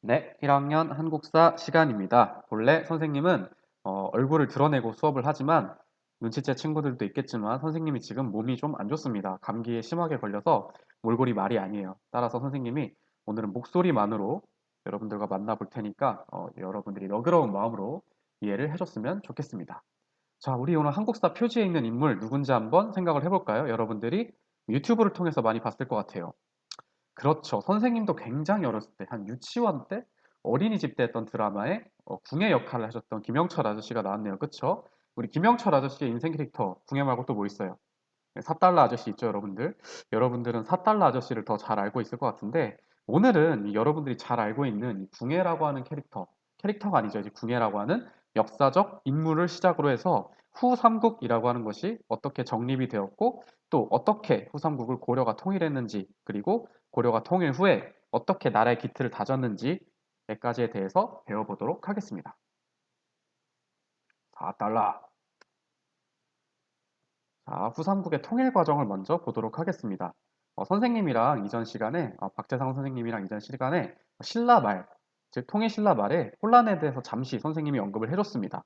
네, 1학년 한국사 시간입니다. 본래 선생님은 얼굴을 드러내고 수업을 하지만 눈치챌 친구들도 있겠지만 선생님이 지금 몸이 좀 안 좋습니다. 감기에 심하게 걸려서 몰골이 말이 아니에요. 따라서 선생님이 오늘은 목소리만으로 여러분들과 만나볼 테니까 여러분들이 너그러운 마음으로 이해를 해줬으면 좋겠습니다. 자, 우리 오늘 한국사 표지에 있는 인물 누군지 한번 생각을 해볼까요? 여러분들이 유튜브를 통해서 많이 봤을 것 같아요. 그렇죠. 선생님도 굉장히 어렸을 때, 한 유치원 때, 어린이집 때 했던 드라마에 궁예 역할을 하셨던 김영철 아저씨가 나왔네요. 그쵸? 우리 김영철 아저씨의 인생 캐릭터, 궁예 말고 또 뭐 있어요? 네, 4달러 아저씨 있죠, 여러분들? 여러분들은 4달러 아저씨를 더 잘 알고 있을 것 같은데, 오늘은 이 여러분들이 잘 알고 있는 이 궁예라고 하는 캐릭터가 아니죠. 이제 궁예라고 하는 역사적 인물을 시작으로 해서 후삼국이라고 하는 것이 어떻게 정립이 되었고, 또 어떻게 후삼국을 고려가 통일했는지, 그리고 고려가 통일 후에 어떻게 나라의 기틀을 다졌는지에까지에 대해서 배워보도록 하겠습니다. 4달러. 자, 후삼국의 통일 과정을 먼저 보도록 하겠습니다. 선생님이랑 이전 시간에, 박재상 선생님이랑 이전 시간에 신라 말, 즉 통일 신라 말의 혼란에 대해서 잠시 선생님이 언급을 해줬습니다.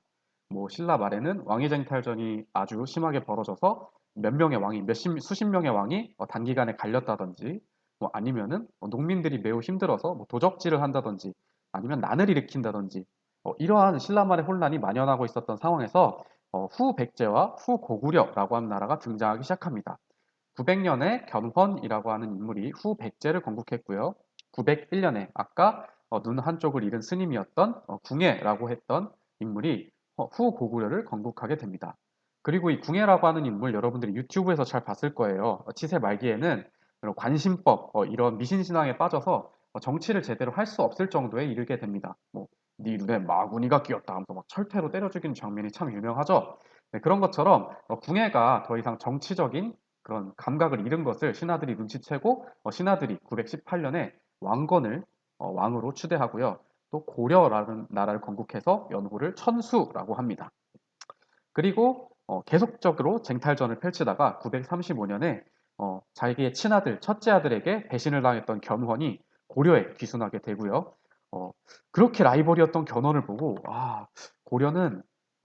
뭐 신라 말에는 왕위쟁탈전이 아주 심하게 벌어져서 몇 명의 왕이, 수십 명의 왕이 단기간에 갈렸다든지, 뭐 아니면은 농민들이 매우 힘들어서 뭐 도적질을 한다든지, 아니면 난을 일으킨다든지, 이러한 신라 말의 혼란이 만연하고 있었던 상황에서 후백제와 후고구려라고 하는 나라가 등장하기 시작합니다. 900년에 견훤이라고 하는 인물이 후백제를 건국했고요. 901년에 아까 눈 한쪽을 잃은 스님이었던 궁예라고 했던 인물이 후고구려를 건국하게 됩니다. 그리고 이 궁예라고 하는 인물 여러분들이 유튜브에서 잘 봤을 거예요. 치세 말기에는 이런 관심법, 이런 미신신앙에 빠져서 정치를 제대로 할 수 없을 정도에 이르게 됩니다. 뭐, 네 눈에 마구니가 끼었다 하면서 막 철퇴로 때려 죽이는 장면이 참 유명하죠. 네, 그런 것처럼 궁예가 더 이상 정치적인 그런 감각을 잃은 것을 신하들이 눈치채고 신하들이 918년에 왕건을 왕으로 추대하고요. 또 고려라는 나라를 건국해서 연호를 천수라고 합니다. 그리고 계속적으로 쟁탈전을 펼치다가 935년에 자기의 친아들, 첫째 아들에게 배신을 당했던 견훤이 고려에 귀순하게 되고요. 어, 그렇게 라이벌이었던 견훤을 보고 고려는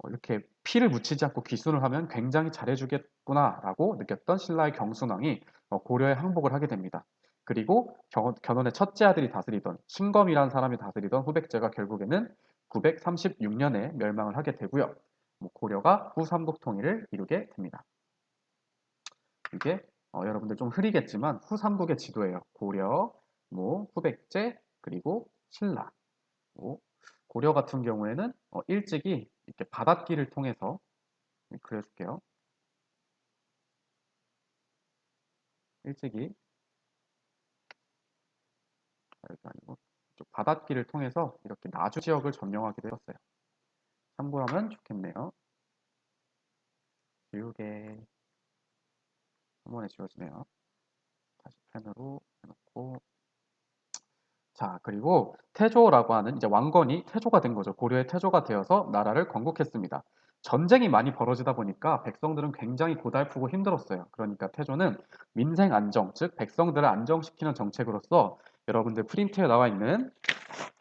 이렇게 피를 묻히지 않고 귀순을 하면 굉장히 잘해주겠구나라고 느꼈던 신라의 경순왕이 고려에 항복을 하게 됩니다. 그리고 견훤의 첫째 아들이 다스리던 신검이라는 사람이 다스리던 후백제가 결국에는 936년에 멸망을 하게 되고요. 뭐 고려가 후삼국 통일을 이루게 됩니다. 이게 여러분들 좀 흐리겠지만 후삼국의 지도예요. 고려, 뭐 후백제, 그리고 신라. 뭐 고려 같은 경우에는 일찍이 이렇게 바닷길을 통해서 그려줄게요. 일찍이 이렇게 아니고 이쪽 바닷길을 통해서 이렇게 나주 지역을 점령하기도 했어요. 참고하면 좋겠네요. 지우개 한 번에 지워지네요. 다시 펜으로 해놓고 자, 그리고 태조라고 하는 이제 왕건이 태조가 된 거죠. 고려의 태조가 되어서 나라를 건국했습니다. 전쟁이 많이 벌어지다 보니까 백성들은 굉장히 고달프고 힘들었어요. 그러니까 태조는 민생 안정, 즉 백성들을 안정시키는 정책으로서 여러분들 프린트에 나와 있는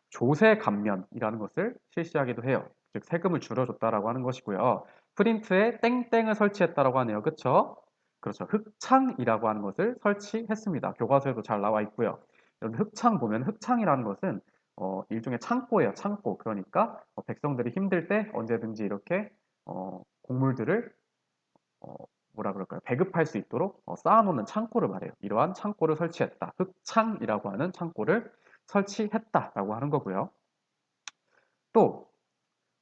조세 감면이라는 것을 실시하기도 해요. 즉 세금을 줄여줬다라고 하는 것이고요. 프린트에 땡땡을 설치했다라고 하네요. 그렇죠? 그렇죠. 흑창이라고 하는 것을 설치했습니다. 교과서에도 잘 나와 있고요. 여러분 흑창 보면 흑창이라는 것은 일종의 창고예요. 창고. 그러니까 백성들이 힘들 때 언제든지 이렇게 곡물들을 어, 뭐라 그럴까요? 배급할 수 있도록 쌓아놓는 창고를 말해요. 이러한 창고를 설치했다. 흑창이라고 하는 창고를 설치했다라고 하는 거고요. 또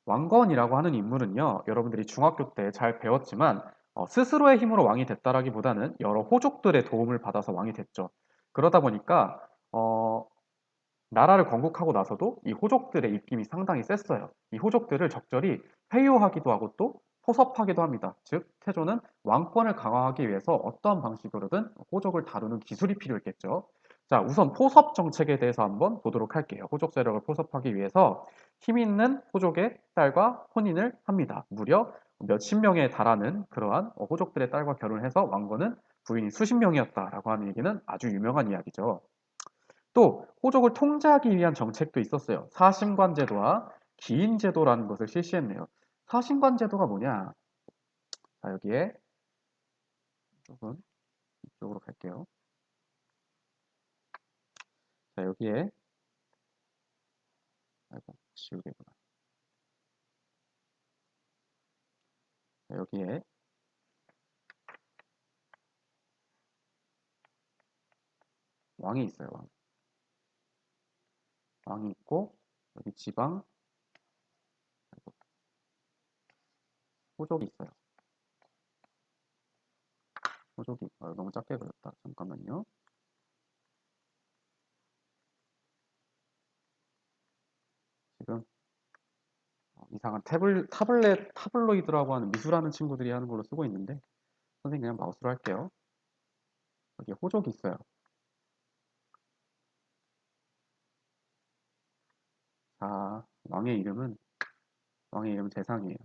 왕건이라고 하는 인물은요, 여러분들이 중학교 때 잘 배웠지만 스스로의 힘으로 왕이 됐다라기보다는 여러 호족들의 도움을 받아서 왕이 됐죠. 그러다 보니까 나라를 건국하고 나서도 이 호족들의 입김이 상당히 셌어요. 이 호족들을 적절히 회유하기도 하고 또 포섭하기도 합니다. 즉, 태조는 왕권을 강화하기 위해서 어떠한 방식으로든 호족을 다루는 기술이 필요했겠죠. 자, 우선 포섭 정책에 대해서 한번 보도록 할게요. 호족 세력을 포섭하기 위해서 힘 있는 호족의 딸과 혼인을 합니다. 무려 몇십 명에 달하는 그러한 호족들의 딸과 결혼을 해서 왕건은 부인이 수십 명이었다라고 하는 얘기는 아주 유명한 이야기죠. 또 호족을 통제하기 위한 정책도 있었어요. 사신관 제도와 기인 제도라는 것을 실시했네요. 사신관 제도가 뭐냐? 자, 여기에 조금 이쪽으로 갈게요. 자, 여기에 아이고, 지우개구나. 자, 여기에 왕이 있어요. 왕이 있고 여기 지방 아이고, 호족이 있어요. 호족이 너무 작게 그렸다. 잠깐만요. 지금 이상한 타블로이드라고 하는 미술하는 친구들이 하는 걸로 쓰고 있는데 선생님 그냥 마우스로 할게요. 여기 호족이 있어요. 자, 왕의 이름은 재상이에요.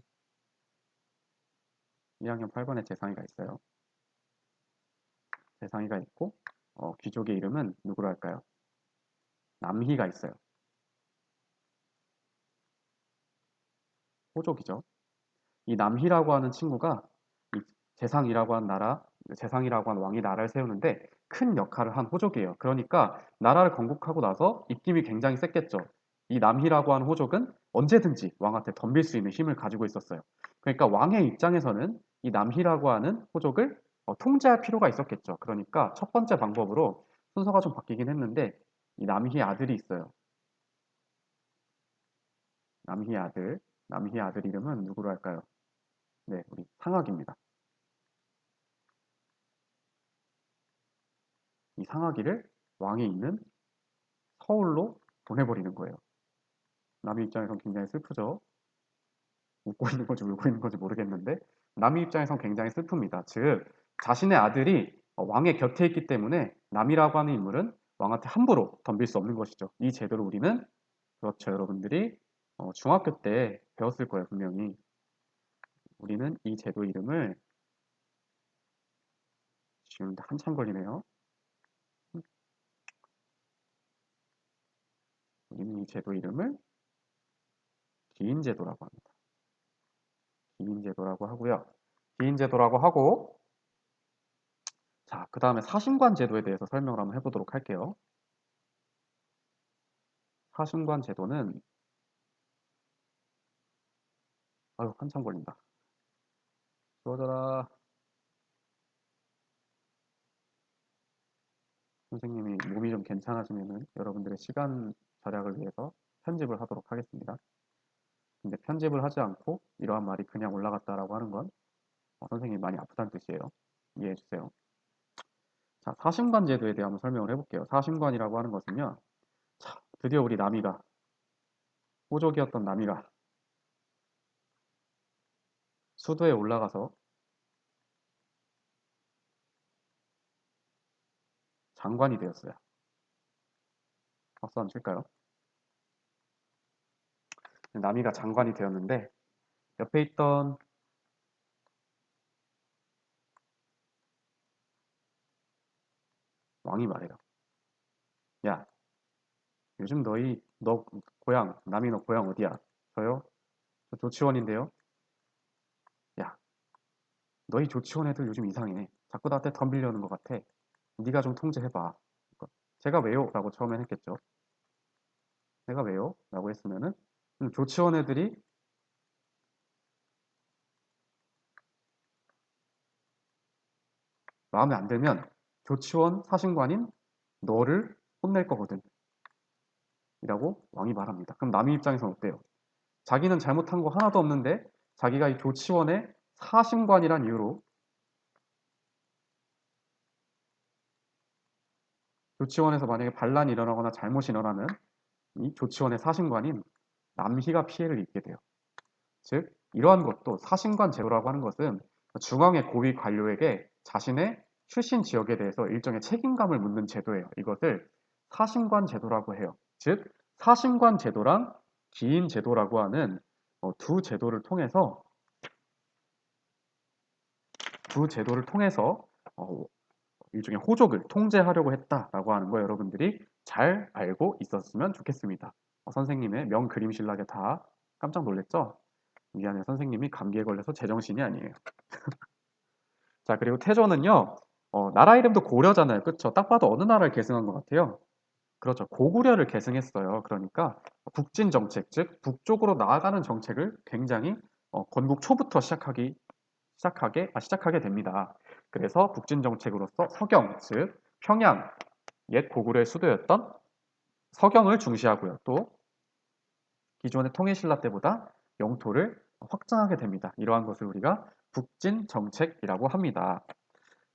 2학년 8번에 재상이가 있어요. 재상이가 있고 귀족의 이름은 누구로 할까요? 남희가 있어요. 호족이죠. 이 남희라고 하는 친구가 이 재상이라고 하는 재상이라고 하는 왕이 나라를 세우는데 큰 역할을 한 호족이에요. 그러니까 나라를 건국하고 나서 입김이 굉장히 셌겠죠. 이 남희라고 하는 호족은 언제든지 왕한테 덤빌 수 있는 힘을 가지고 있었어요. 그러니까 왕의 입장에서는 이 남희라고 하는 호족을 통제할 필요가 있었겠죠. 그러니까 첫 번째 방법으로 순서가 좀 바뀌긴 했는데 이 남희 아들이 있어요. 남희 아들 이름은 누구로 할까요? 네, 우리 상학입니다. 이 상하기를 왕이 있는 서울로 보내버리는 거예요. 남의 입장에선 굉장히 슬프죠. 웃고 있는 건지 울고 있는 건지 모르겠는데 남의 입장에선 굉장히 슬픕니다. 즉 자신의 아들이 왕의 곁에 있기 때문에 남이라고 하는 인물은 왕한테 함부로 덤빌 수 없는 것이죠. 이 제도를 우리는 그렇죠. 여러분들이 중학교 때 배웠을 거예요. 분명히. 우리는 이 제도 이름을 지우는데 한참 걸리네요. 우리는 이 제도 이름을 기인제도라고 합니다. 기인제도라고 하고요. 기인제도라고 하고 자, 그 다음에 사신관 제도에 대해서 설명을 한번 해보도록 할게요. 사신관 제도는 아유 한참 걸린다. 주어져라. 선생님이 몸이 좀 괜찮아지면은 여러분들의 시간 절약을 위해서 편집을 하도록 하겠습니다. 근데 편집을 하지 않고 이러한 말이 그냥 올라갔다라고 하는 건 선생님이 많이 아프다는 뜻이에요. 이해해 주세요. 자, 사신관 제도에 대해 한번 설명을 해볼게요. 사신관이라고 하는 것은요. 자, 드디어 우리 남이가 호족이었던 남이가 수도에 올라가서 장관이 되었어요. 박수 한번 칠까요? 남이가 장관이 되었는데 옆에 있던 왕이 말해요. 야, 요즘 너 고향, 남이 너 고향 어디야? 저요? 저 조치원인데요. 야, 너희 조치원 애들 요즘 이상해. 자꾸 나한테 덤비려는 것 같아. 네가 좀 통제해봐. 제가 왜요? 라고 처음엔 했겠죠. 내가 왜요? 라고 했으면은 조치원 애들이 마음에 안 들면 조치원 사신관인 너를 혼낼 거거든. 이라고 왕이 말합니다. 그럼 남의 입장에서는 어때요? 자기는 잘못한 거 하나도 없는데 자기가 이 조치원의 사신관이란 이유로 조치원에서 만약에 반란이 일어나거나 잘못이 일어나면 이 조치원의 사신관인 남희가 피해를 입게 돼요. 즉 이러한 것도 사신관 제도라고 하는 것은 중앙의 고위 관료에게 자신의 출신 지역에 대해서 일정의 책임감을 묻는 제도예요. 이것을 사신관 제도라고 해요. 즉 사신관 제도랑 기인 제도라고 하는 두 제도를 통해서 일종의 호족을 통제하려고 했다라고 하는 거 여러분들이 잘 알고 있었으면 좋겠습니다. 선생님의 명그림신락에 다 깜짝 놀랐죠? 미안해, 선생님이 감기에 걸려서 제정신이 아니에요. 자, 그리고 태조는요, 나라 이름도 고려잖아요. 그쵸? 딱 봐도 어느 나라를 계승한 것 같아요. 그렇죠. 고구려를 계승했어요. 그러니까 북진 정책, 즉 북쪽으로 나아가는 정책을 굉장히 건국 초부터 시작하게 됩니다. 그래서 북진 정책으로서 서경, 즉 평양, 옛 고구려의 수도였던 서경을 중시하고요. 또 기존의 통일신라 때보다 영토를 확장하게 됩니다. 이러한 것을 우리가 북진 정책이라고 합니다.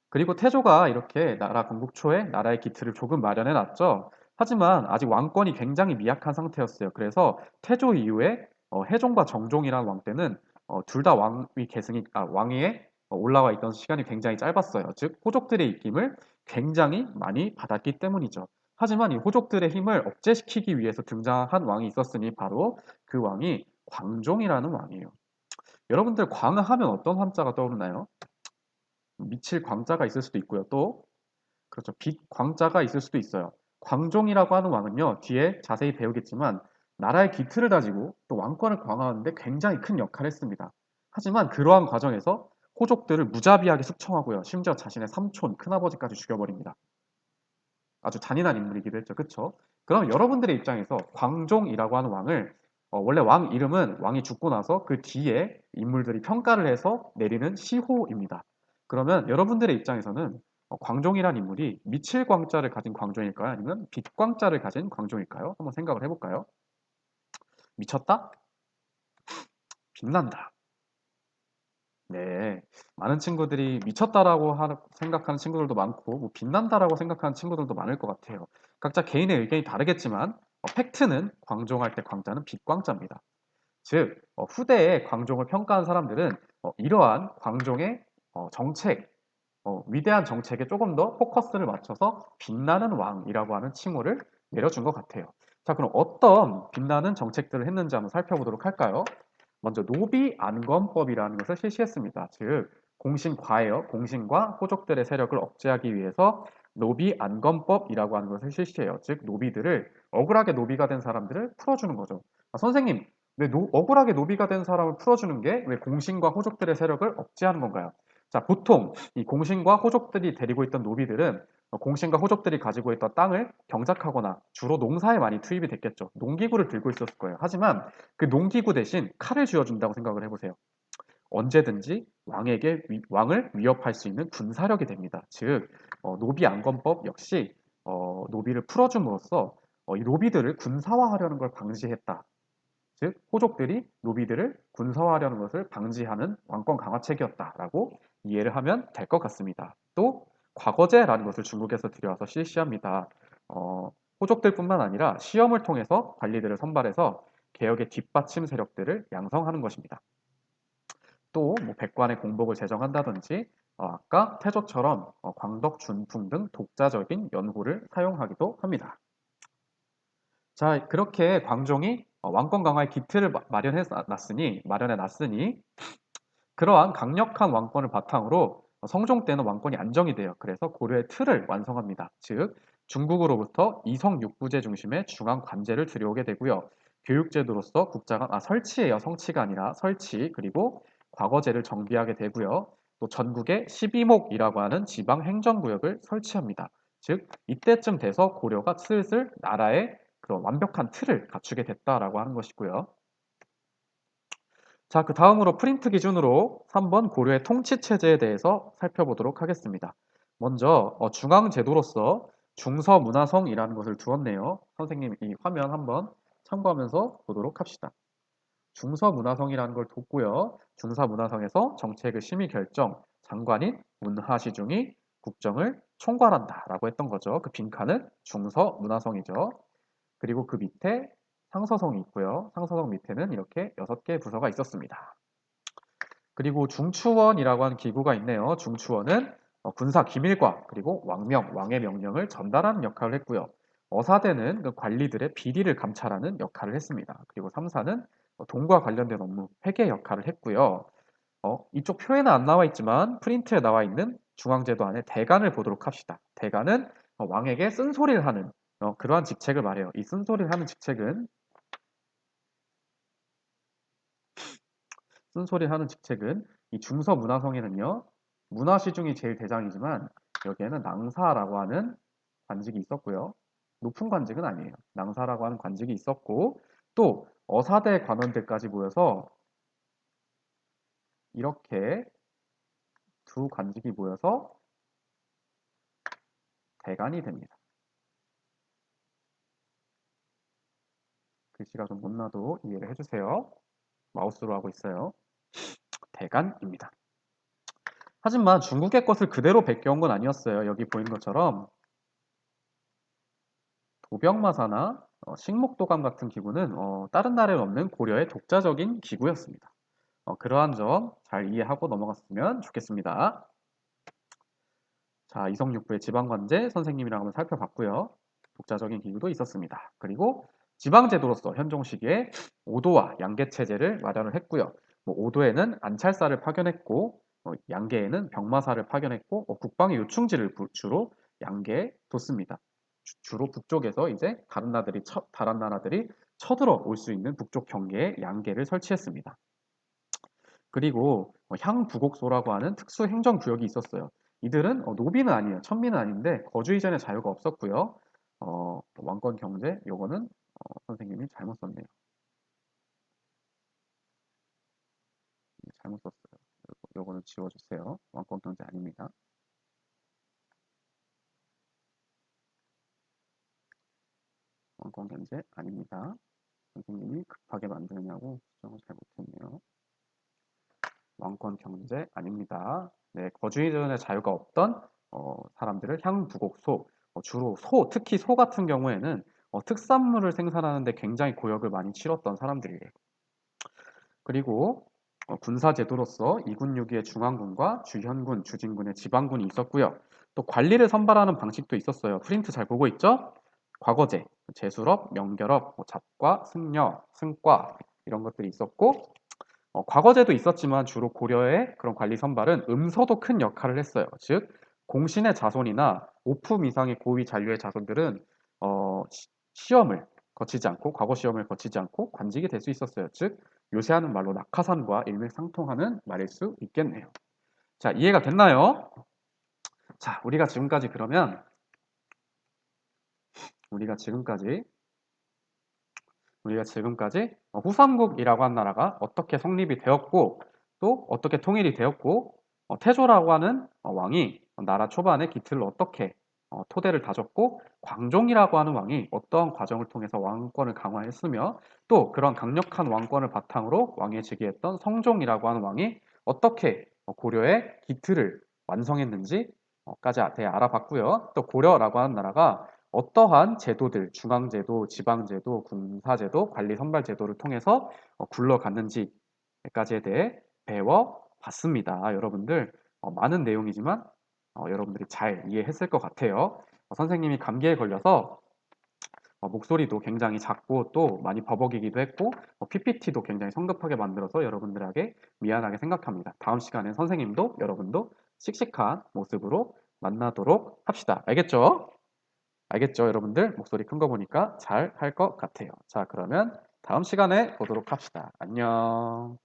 그리고 태조가 이렇게 나라 건국 초에 나라의 기틀을 조금 마련해 놨죠. 하지만 아직 왕권이 굉장히 미약한 상태였어요. 그래서 태조 이후에 해종과 정종이라는 왕 때는 둘 다 왕위에 올라와 있던 시간이 굉장히 짧았어요. 즉 호족들의 입김을 굉장히 많이 받았기 때문이죠. 하지만 이 호족들의 힘을 억제시키기 위해서 등장한 왕이 있었으니 바로 그 왕이 광종이라는 왕이에요. 여러분들 광하면 어떤 한자가 떠오르나요? 미칠 광자가 있을 수도 있고요. 또 그렇죠. 빛 광자가 있을 수도 있어요. 광종이라고 하는 왕은요. 뒤에 자세히 배우겠지만 나라의 기틀을 다지고 또 왕권을 강화하는데 굉장히 큰 역할을 했습니다. 하지만 그러한 과정에서 호족들을 무자비하게 숙청하고요. 심지어 자신의 삼촌, 큰아버지까지 죽여버립니다. 아주 잔인한 인물이기도 했죠. 그쵸? 그럼 여러분들의 입장에서 광종이라고 하는 왕을 원래 왕 이름은 왕이 죽고 나서 그 뒤에 인물들이 평가를 해서 내리는 시호입니다. 그러면 여러분들의 입장에서는 광종이란 인물이 미칠광자를 가진 광종일까요? 아니면 빛광자를 가진 광종일까요? 한번 생각을 해볼까요? 미쳤다? 빛난다. 네, 많은 친구들이 미쳤다라고 생각하는 친구들도 많고 뭐 빛난다라고 생각하는 친구들도 많을 것 같아요. 각자 개인의 의견이 다르겠지만 팩트는 광종할 때 광자는 빛광자입니다. 즉 후대에 광종을 평가한 사람들은 이러한 광종의 정책, 위대한 정책에 조금 더 포커스를 맞춰서 빛나는 왕이라고 하는 칭호를 내려준 것 같아요. 자, 그럼 어떤 빛나는 정책들을 했는지 한번 살펴보도록 할까요? 먼저 노비안건법이라는 것을 실시했습니다. 즉 공신과예요. 공신과 호족들의 세력을 억제하기 위해서 노비안건법이라고 하는 것을 실시해요. 즉 노비들을 억울하게 노비가 된 사람들을 풀어주는 거죠. 선생님, 왜 억울하게 노비가 된 사람을 풀어주는 게 왜 공신과 호족들의 세력을 억제하는 건가요? 자, 보통 이 공신과 호족들이 데리고 있던 노비들은 공신과 호족들이 가지고 있던 땅을 경작하거나 주로 농사에 많이 투입이 됐겠죠. 농기구를 들고 있었을 거예요. 하지만 그 농기구 대신 칼을 쥐어준다고 생각을 해보세요. 언제든지 왕을 위협할 수 있는 군사력이 됩니다. 즉 노비 안건법 역시 노비를 풀어줌으로써 이 노비들을 군사화하려는 걸 방지했다. 즉 호족들이 노비들을 군사화하려는 것을 방지하는 왕권 강화책이었다라고 이해를 하면 될 것 같습니다. 또 과거제라는 것을 중국에서 들여와서 실시합니다. 호족들뿐만 아니라 시험을 통해서 관리들을 선발해서 개혁의 뒷받침 세력들을 양성하는 것입니다. 또 뭐 백관의 공복을 제정한다든지 아까 태조처럼 광덕, 준풍 등 독자적인 연호를 사용하기도 합니다. 자, 그렇게 광종이 왕권 강화의 기틀을 마련해 놨으니 그러한 강력한 왕권을 바탕으로 성종 때는 왕권이 안정이 돼요. 그래서 고려의 틀을 완성합니다. 즉 중국으로부터 이성 육부제 중심의 중앙 관제를 들여오게 되고요. 교육제도로서 국자가 설치예요. 성치가 아니라 설치 그리고 과거제를 정비하게 되고요. 또 전국에 12목이라고 하는 지방 행정구역을 설치합니다. 즉 이때쯤 돼서 고려가 슬슬 나라의 그런 완벽한 틀을 갖추게 됐다라고 하는 것이고요. 자, 그 다음으로 프린트 기준으로 3번 고려의 통치 체제에 대해서 살펴보도록 하겠습니다. 먼저 중앙제도로서 중서문화성이라는 것을 두었네요. 선생님 이 화면 한번 참고하면서 보도록 합시다. 중서문화성이라는 걸 뒀고요. 중서문화성에서 정책을 심의 결정, 장관인 문하시중이 국정을 총괄한다라고 했던 거죠. 그 빈칸은 중서문화성이죠. 그리고 그 밑에 상서성이 있고요. 상서성 밑에는 이렇게 6개의 부서가 있었습니다. 그리고 중추원이라고 하는 기구가 있네요. 중추원은 군사 기밀과 그리고 왕의 명령을 전달하는 역할을 했고요. 어사대는 그 관리들의 비리를 감찰하는 역할을 했습니다. 그리고 삼사는 돈과 관련된 업무, 회계 역할을 했고요. 이쪽 표에는 안 나와 있지만 프린트에 나와 있는 중앙제도 안에 대간을 보도록 합시다. 대간은 왕에게 쓴소리를 하는 그러한 직책을 말해요. 이 쓴소리를 하는 직책은 이 중서 문화성에는요. 문화시중이 제일 대장이지만 여기에는 낭사라고 하는 관직이 있었고요. 높은 관직은 아니에요. 낭사라고 하는 관직이 있었고 또 어사대 관원들까지 모여서 이렇게 두 관직이 모여서 대간이 됩니다. 글씨가 좀 못나도 이해를 해주세요. 마우스로 하고 있어요. 대간입니다. 하지만 중국의 것을 그대로 베껴온 건 아니었어요. 여기 보이는 것처럼 도병마사나 식목도감 같은 기구는 다른 나라에 없는 고려의 독자적인 기구였습니다. 그러한 점 잘 이해하고 넘어갔으면 좋겠습니다. 자, 이성육부의 지방관제 선생님이랑 한번 살펴봤고요. 독자적인 기구도 있었습니다. 그리고 지방제도로서 현종 시기에 오도와 양계체제를 마련을 했고요. 뭐 오도에는 안찰사를 파견했고 양계에는 병마사를 파견했고 국방의 요충지를 주로 양계에 뒀습니다. 주로 북쪽에서 이제 다른 나라들이 쳐들어 올 수 있는 북쪽 경계에 양계를 설치했습니다. 그리고 향부곡소라고 하는 특수 행정구역이 있었어요. 이들은 노비는 아니에요. 천민은 아닌데 거주 이전에 자유가 없었고요. 왕권 경제 요거는 선생님이 잘못 썼네요. 잘못 썼어요. 요거는 지워주세요. 왕권 경제 아닙니다. 왕권 경제 아닙니다. 선생님이 급하게 만드느냐고 수정을 잘못했네요. 왕권 경제 아닙니다. 네, 거주 이전에 자유가 없던 사람들을 향부곡소, 주로 특히 소 같은 경우에는 특산물을 생산하는데 굉장히 고역을 많이 치렀던 사람들이에요. 그리고 군사제도로서 이군육위의 중앙군과 주현군, 주진군의 지방군이 있었고요. 또 관리를 선발하는 방식도 있었어요. 프린트 잘 보고 있죠? 과거제, 제술업, 명결업, 잡과, 승려, 승과 이런 것들이 있었고 과거제도 있었지만 주로 고려의 그런 관리 선발은 음서도 큰 역할을 했어요. 즉 공신의 자손이나 5품 이상의 고위 잔류의 자손들은 시험을 거치지 않고 과거 시험을 거치지 않고 관직이 될 수 있었어요. 즉 요새 하는 말로 낙하산과 일맥상통하는 말일 수 있겠네요. 자, 이해가 됐나요? 자, 우리가 지금까지 후삼국이라고 한 나라가 어떻게 성립이 되었고 또 어떻게 통일이 되었고 태조라고 하는 왕이 나라 초반에 기틀을 어떻게 토대를 다졌고 광종이라고 하는 왕이 어떠한 과정을 통해서 왕권을 강화했으며 또 그런 강력한 왕권을 바탕으로 왕에 즉위했던 성종이라고 하는 왕이 어떻게 고려의 기틀을 완성했는지까지 대해 알아봤고요. 또 고려라고 하는 나라가 어떠한 제도들, 중앙제도, 지방제도, 군사제도, 관리선발제도를 통해서 굴러갔는지까지에 대해 배워봤습니다. 여러분들 많은 내용이지만 여러분들이 잘 이해했을 것 같아요. 선생님이 감기에 걸려서 목소리도 굉장히 작고 또 많이 버벅이기도 했고 PPT도 굉장히 성급하게 만들어서 여러분들에게 미안하게 생각합니다. 다음 시간엔 선생님도 여러분도 씩씩한 모습으로 만나도록 합시다. 알겠죠? 알겠죠, 여러분들? 목소리 큰 거 보니까 잘 할 것 같아요. 자, 그러면 다음 시간에 보도록 합시다. 안녕.